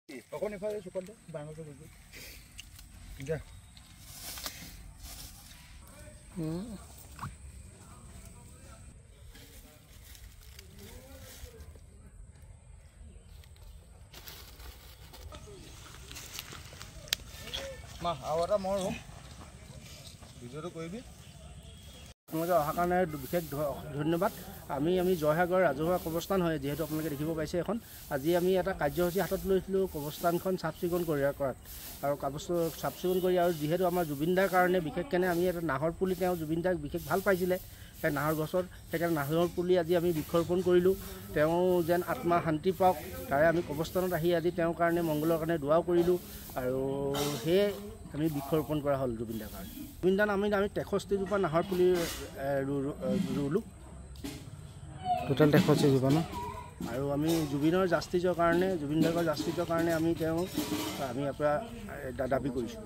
অকণ ইফালে চুকত বাঙালটো গৈছোঁ দে মা আৰু এটা মই ৰুম ভিডিঅ'টো কৰিবি আপোনালোকে অহাৰ কাৰণে বিশেষ ধন্যবাদ। আমি জয়সাগৰ ৰাজহুৱা কবৰস্থান হয়, যিহেতু আপোনালোকে দেখিব পাইছে এখন। আজি আমি এটা কাৰ্যসূচী হাতত লৈছিলোঁ কবৰস্থানখন চাফ চিকুণ কৰাত আৰু চাফ চিকুণ কৰি, আৰু যিহেতু আমাৰ জুবিনদাৰ কাৰণে বিশেষকৈ আমি এটা নাহৰ পুলি, তেওঁ জুবিনদাক বিশেষ ভাল পাইছিলে সেই নাহৰ গছৰ, সেইকাৰণে নাহৰ পুলি আজি আমি বৃক্ষৰোপণ কৰিলোঁ। তেওঁ যেন আত্মা শান্তি পাওক তাৰে আমি কবৰস্থানত আহি আজি তেওঁৰ কাৰণে মংগলৰ কাৰণে দুৱাও কৰিলোঁ, আৰু সেয়ে আমি বৃক্ষৰোপণ কৰা হ'ল জুবিনদাৰ কাৰণে। জুবিনদাৰ আমি 63জোপা নাহৰ পুলি ৰুলোঁ, টোটেল 63জোপা ন। আৰু আমি জুবিনৰ জাষ্টিছৰ কাৰণে, জুবিনদাৰ জাষ্টিছৰ কাৰণে আমি ইয়াৰ পৰা দাবী কৰিছোঁ।